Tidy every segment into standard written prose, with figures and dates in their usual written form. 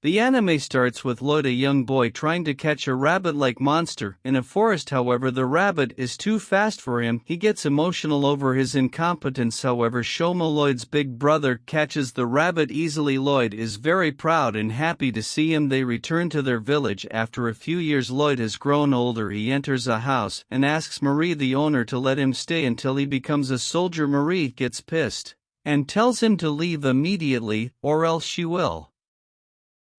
The anime starts with Lloyd, a young boy trying to catch a rabbit-like monster in a forest. However, the rabbit is too fast for him. He gets emotional over his incompetence. However, Shoma, Lloyd's big brother, catches the rabbit easily. Lloyd is very proud and happy to see him. They return to their village. After a few years, Lloyd has grown older. He enters a house and asks Marie, the owner, to let him stay until he becomes a soldier. Marie gets pissed and tells him to leave immediately or else she will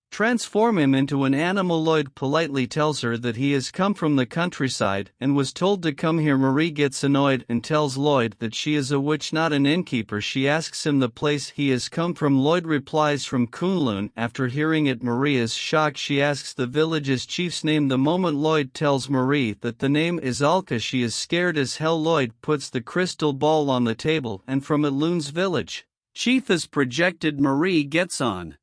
transform him into an animal. Lloyd politely tells her that he has come from the countryside and was told to come here. Marie gets annoyed and tells Lloyd that she is a witch, not an innkeeper. She asks him the place he has come from. Lloyd replies from Kunlun. After hearing it, Marie is shocked. She asks the village's chief's name. The moment Lloyd tells Marie that the name is Alka, she is scared as hell. Lloyd puts the crystal ball on the table and from it Loon's village chief is projected. Marie gets on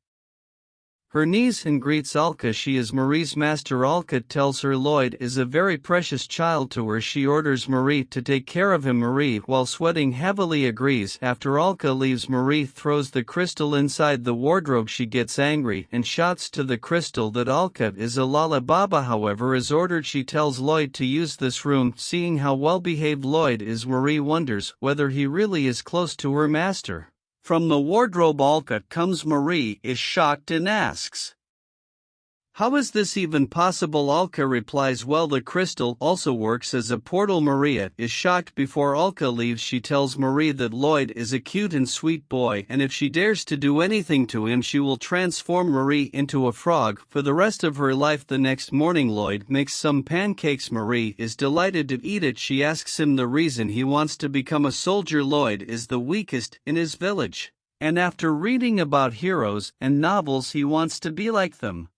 her knees and greets Alka. She is Marie's master. Alka tells her Lloyd is a very precious child to her. She orders Marie to take care of him. Marie, while sweating heavily, agrees. After Alka leaves, Marie throws the crystal inside the wardrobe. She gets angry and shouts to the crystal that Alka is a Lala Baba. However, as ordered, she tells Lloyd to use this room. Seeing how well behaved Lloyd is, Marie wonders whether he really is close to her master. From the wardrobe Alka comes. Marie is shocked and asks, "How is this even possible?" Alka replies, "Well, the crystal also works as a portal." Maria is shocked. Before Alka leaves, she tells Marie that Lloyd is a cute and sweet boy, and if she dares to do anything to him, she will transform Marie into a frog for the rest of her life. The next morning, Lloyd makes some pancakes. Marie is delighted to eat it. She asks him the reason he wants to become a soldier. Lloyd is the weakest in his village, and after reading about heroes and novels, he wants to be like them.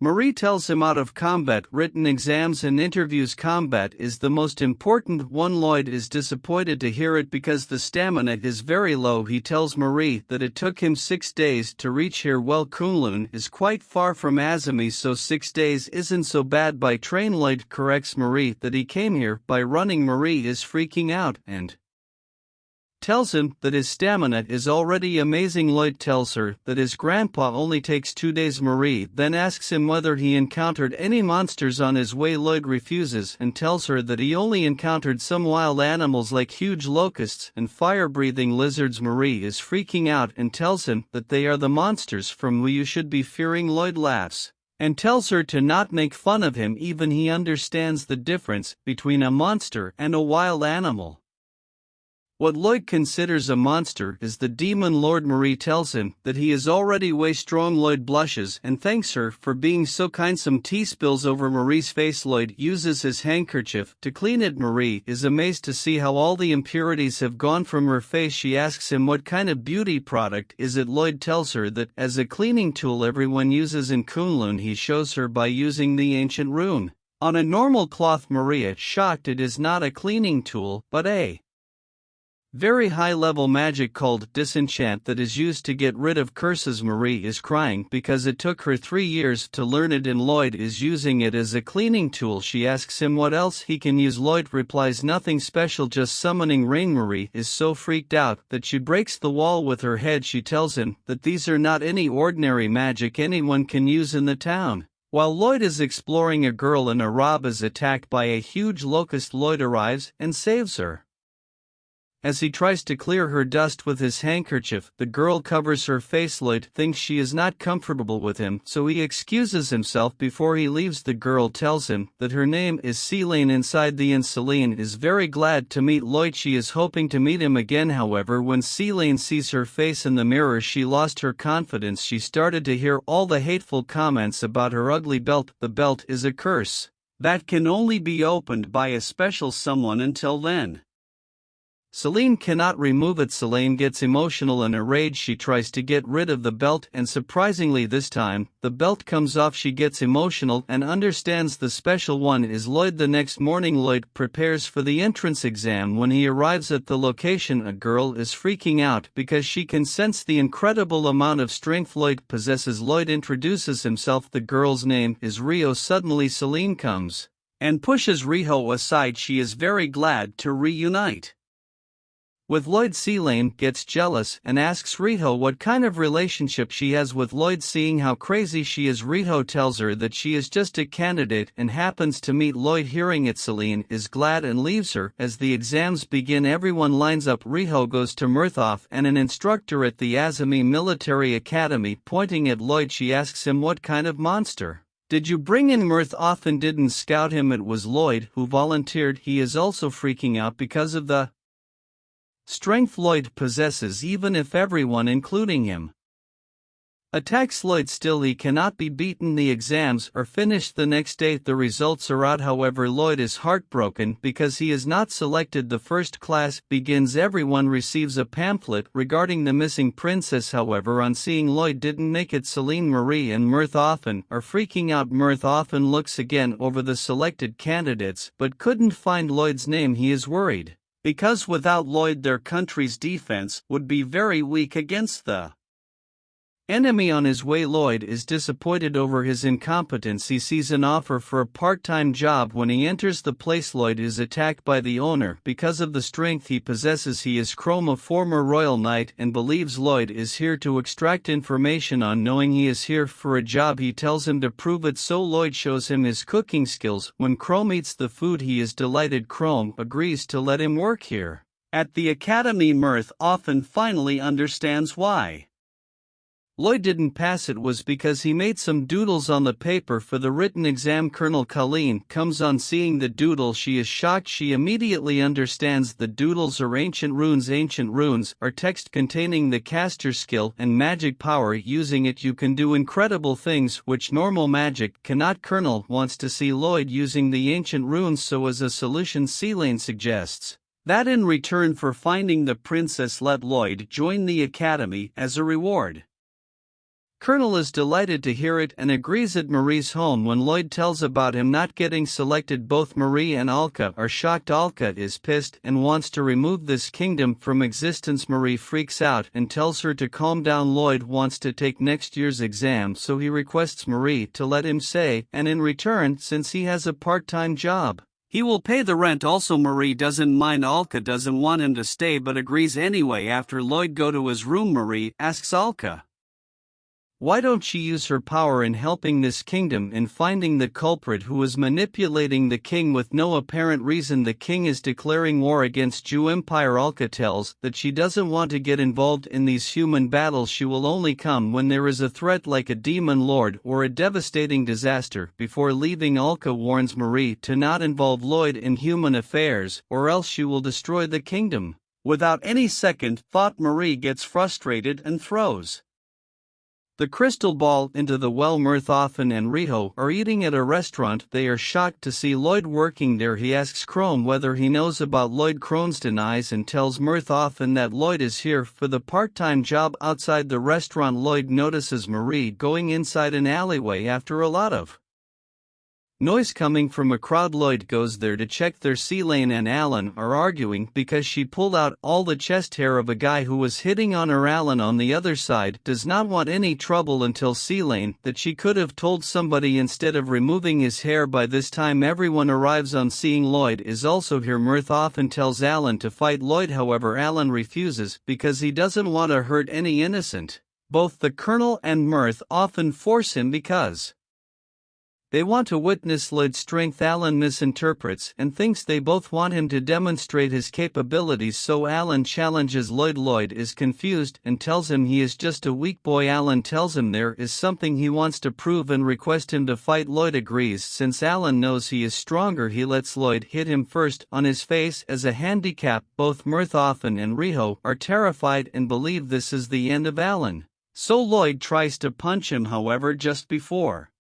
Marie tells him out of combat, written exams and interviews, combat is the most important one. Lloyd is disappointed to hear it because the stamina is very low. He tells Marie that it took him 6 days to reach here. Well, Kunlun is quite far from Azumi, so 6 days isn't so bad by train. Lloyd corrects Marie that he came here by running. Marie is freaking out and tells him that his stamina is already amazing. Lloyd tells her that his grandpa only takes 2 days. Marie then asks him whether he encountered any monsters on his way. Lloyd refuses and tells her that he only encountered some wild animals like huge locusts and fire-breathing lizards. Marie is freaking out and tells him that they are the monsters from who you should be fearing. Lloyd laughs and tells her to not make fun of him. Even he understands the difference between a monster and a wild animal. What Lloyd considers a monster is the demon lord. Marie tells him that he is already way strong. Lloyd blushes and thanks her for being so kind. Some tea spills over Marie's face. Lloyd uses his handkerchief to clean it. Marie is amazed to see how all the impurities have gone from her face. She asks him what kind of beauty product is it. Lloyd tells her that as a cleaning tool everyone uses in Kunlun. He shows her by using the ancient rune on a normal cloth. Maria, shocked, it is not a cleaning tool but a very high-level magic called disenchant that is used to get rid of curses. Marie is crying because it took her 3 years to learn it and Lloyd is using it as a cleaning tool. She asks him what else he can use. Lloyd replies nothing special, just summoning rain. Marie is so freaked out that she breaks the wall with her head. She tells him that these are not any ordinary magic anyone can use in the town. While Lloyd is exploring, a girl in a robe is attacked by a huge locust. Lloyd arrives and saves her. As he tries to clear her dust with his handkerchief, the girl covers her face. Lloyd thinks she is not comfortable with him, so he excuses himself before he leaves. The girl tells him that her name is Celine. Inside the inn, Celine is very glad to meet Lloyd. She is hoping to meet him again. However, when Celine sees her face in the mirror, she lost her confidence. She started to hear all the hateful comments about her ugly belt. The belt is a curse that can only be opened by a special someone. Until then, Celine cannot remove it. Celine gets emotional and enraged. She tries to get rid of the belt and surprisingly this time, the belt comes off. She gets emotional and understands the special one is Lloyd. The next morning, Lloyd prepares for the entrance exam. When he arrives at the location, a girl is freaking out because she can sense the incredible amount of strength Lloyd possesses. Lloyd introduces himself. The girl's name is Rio. Suddenly Celine comes and pushes Rio aside. She is very glad to reunite With Lloyd, Elaine gets jealous and asks Riho what kind of relationship she has with Lloyd. Seeing how crazy she is, Riho tells her that she is just a candidate and happens to meet Lloyd. Hearing it, Celine is glad and leaves her. As the exams begin, everyone lines up. Riho goes to Murthoff and an instructor at the Azami Military Academy. Pointing at Lloyd, she asks him, "What kind of monster did you bring in?" Murthoff and didn't scout him. It was Lloyd who volunteered. He is also freaking out because of the strength Lloyd possesses, even if everyone, including him, attacks Lloyd. Still, he cannot be beaten. The exams are finished the next day. The results are out. However, Lloyd is heartbroken because he is not selected. The first class begins. Everyone receives a pamphlet regarding the missing princess. However, on seeing Lloyd didn't make it, Celine, Marie and Murthoffen are freaking out. Murthoffen looks again over the selected candidates but couldn't find Lloyd's name. He is worried because without Lloyd their country's defense would be very weak against the enemy. On his way, Lloyd is disappointed over his incompetence. He sees an offer for a part-time job. When he enters the place, Lloyd is attacked by the owner because of the strength he possesses. He is Chrome, a former royal knight, and believes Lloyd is here to extract information on. Knowing he is here for a job, he tells him to prove it, so Lloyd shows him his cooking skills. When Chrome eats the food, he is delighted. Chrome agrees to let him work here at the academy. Mirth often finally understands why Lloyd didn't pass. It was because he made some doodles on the paper for the written exam. Colonel Colleen comes on. Seeing the doodle, she is shocked. She immediately understands the doodles are ancient runes. Ancient runes are text containing the caster skill and magic power. Using it, you can do incredible things which normal magic cannot. Colonel wants to see Lloyd using the ancient runes, so as a solution, Elaine suggests that in return for finding the princess, let Lloyd join the academy as a reward. Colonel is delighted to hear it and agrees. At Marie's home, when Lloyd tells about him not getting selected, both Marie and Alka are shocked. Alka is pissed and wants to remove this kingdom from existence. Marie freaks out and tells her to calm down. Lloyd wants to take next year's exam, so he requests Marie to let him stay, and in return, since he has a part-time job, he will pay the rent. Also, Marie doesn't mind. Alka doesn't want him to stay but agrees anyway. After Lloyd go to his room, Marie asks Alka, why don't she use her power in helping this kingdom in finding the culprit who is manipulating the king with no apparent reason. The king is declaring war against Jew Empire. Alka tells that she doesn't want to get involved in these human battles. She will only come when there is a threat like a demon lord or a devastating disaster. Before leaving, Alka warns Marie to not involve Lloyd in human affairs or else she will destroy the kingdom. Without any second thought, Marie gets frustrated and throws the crystal ball into the well. Murthoffen and Riho are eating at a restaurant. They are shocked to see Lloyd working there. He asks Chrome whether he knows about Lloyd. Chrome denies and tells Murthoffen that Lloyd is here for the part-time job. Outside the restaurant, Lloyd notices Marie going inside an alleyway after a lot of noise coming from a crowd. Lloyd goes there to check. There, Elaine and Alan are arguing because she pulled out all the chest hair of a guy who was hitting on her. Alan, on the other side, does not want any trouble and tells Elaine that she could have told somebody instead of removing his hair. By this time, everyone arrives on seeing Lloyd is also here. Murthoffen tells Alan to fight Lloyd. However, Alan refuses because he doesn't want to hurt any innocent. Both the Colonel and Mirth often force him because they want to witness Lloyd's strength. Alan misinterprets and thinks they both want him to demonstrate his capabilities, so Alan challenges Lloyd. Lloyd is confused and tells him he is just a weak boy. Alan tells him there is something he wants to prove and requests him to fight. Lloyd agrees. Since Alan knows he is stronger, he lets Lloyd hit him first on his face as a handicap. Both Murthoffen and Riho are terrified and believe this is the end of Alan, so Lloyd tries to punch him. However, just before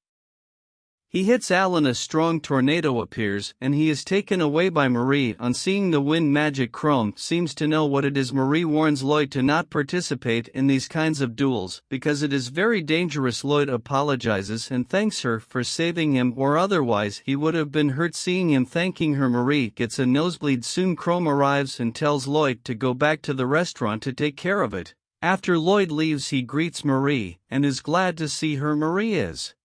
he hits Alan, a strong tornado appears and he is taken away by Marie. On seeing the wind magic, Chrome seems to know what it is. Marie warns Lloyd to not participate in these kinds of duels because it is very dangerous. Lloyd apologizes and thanks her for saving him, or otherwise he would have been hurt. Seeing him thanking her, Marie gets a nosebleed. Soon Chrome arrives and tells Lloyd to go back to the restaurant to take care of it. After Lloyd leaves, he greets Marie and is glad to see her. Marie is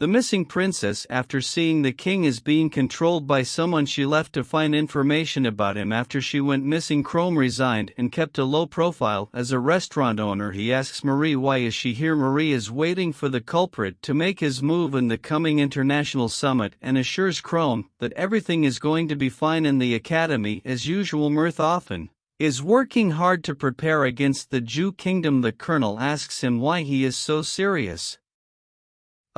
The missing princess, after seeing the king is being controlled by someone she left to find information about him after she went missing. Chrome resigned and kept a low profile as a restaurant owner. He asks Marie why is she here. Marie is waiting for the culprit to make his move in the coming international summit and assures Chrome that everything is going to be fine in the academy as usual. Mirth often is working hard to prepare against the Jew kingdom. The colonel asks him why he is so serious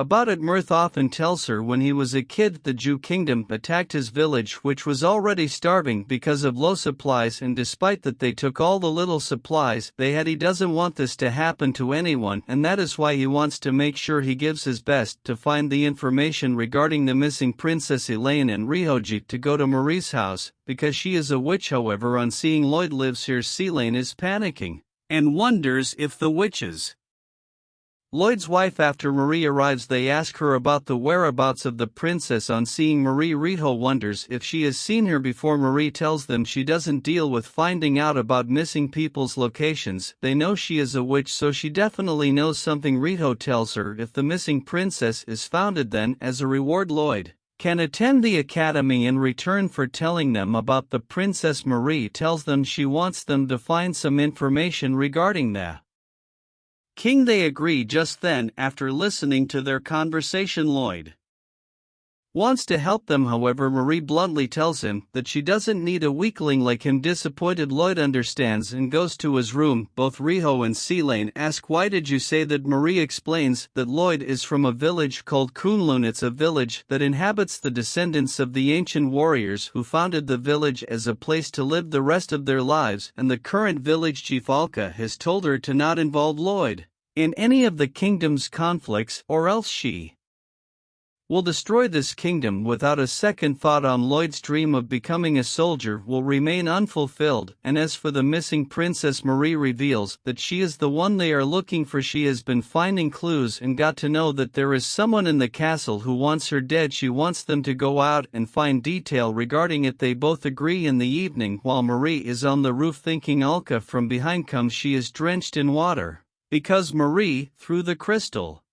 about it. Mirth often tells her when he was a kid the Jew kingdom attacked his village, which was already starving because of low supplies, and despite that they took all the little supplies they had. He doesn't want this to happen to anyone, and that is why he wants to make sure he gives his best to find the information regarding the missing princess Elaine and Ryoji to go to Marie's house, because she is a witch. However, on seeing Lloyd lives here, Elaine is panicking and wonders if the witches Lloyd's wife. After Marie arrives, they ask her about the whereabouts of the princess. On seeing Marie, Rito wonders if she has seen her before. Marie tells them she doesn't deal with finding out about missing people's locations. They know she is a witch, so she definitely knows something. Rito tells her if the missing princess is found, then as a reward Lloyd can attend the academy in return for telling them about the princess. Marie tells them she wants them to find some information regarding the king. They agree just then. After listening to their conversation, Lloyd wants to help them. However, Marie bluntly tells him that she doesn't need a weakling like him. Disappointed, Lloyd understands and goes to his room. Both Riho and Elaine ask, why did you say that? Marie explains that Lloyd is from a village called Kunlun. It's a village that inhabits the descendants of the ancient warriors who founded the village as a place to live the rest of their lives, and the current village chief Alka has told her to not involve Lloyd in any of the kingdom's conflicts, or else she will destroy this kingdom. Without a second thought, on Lloyd's dream of becoming a soldier will remain unfulfilled. And as for the missing princess, Marie reveals that she is the one they are looking for. She has been finding clues and got to know that there is someone in the castle who wants her dead. She wants them to go out and find detail regarding it. They both agree. In the evening, while Marie is on the roof thinking, Alka from behind comes. She is drenched in water because Marie threw the crystal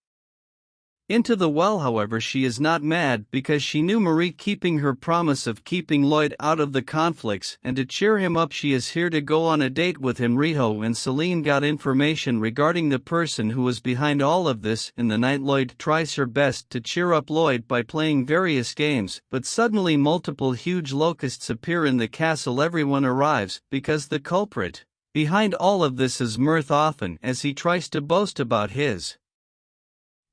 into the well. However, she is not mad because she knew Marie keeping her promise of keeping Lloyd out of the conflicts, and to cheer him up she is here to go on a date with him. Riho and Celine got information regarding the person who was behind all of this. In the night, Lloyd tries her best to cheer up Lloyd by playing various games, but suddenly multiple huge locusts appear in the castle. Everyone arrives because the culprit behind all of this is Mirth often, as he tries to boast about his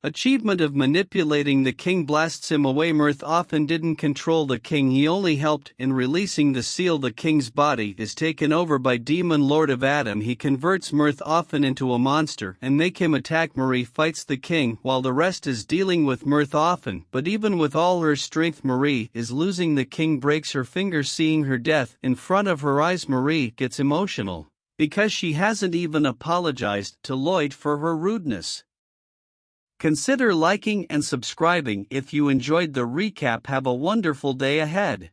achievement of manipulating the king, blasts him away. Mirth often didn't control the king, he only helped in releasing the seal. The king's body is taken over by Demon Lord of Adam. He converts Mirth often into a monster and make him attack. Marie fights the king while the rest is dealing with Mirth often, but even with all her strength Marie is losing. The king breaks her finger. Seeing her death in front of her eyes, Marie gets emotional because she hasn't even apologized to Lloyd for her rudeness. Consider liking and subscribing if you enjoyed the recap. Have a wonderful day ahead.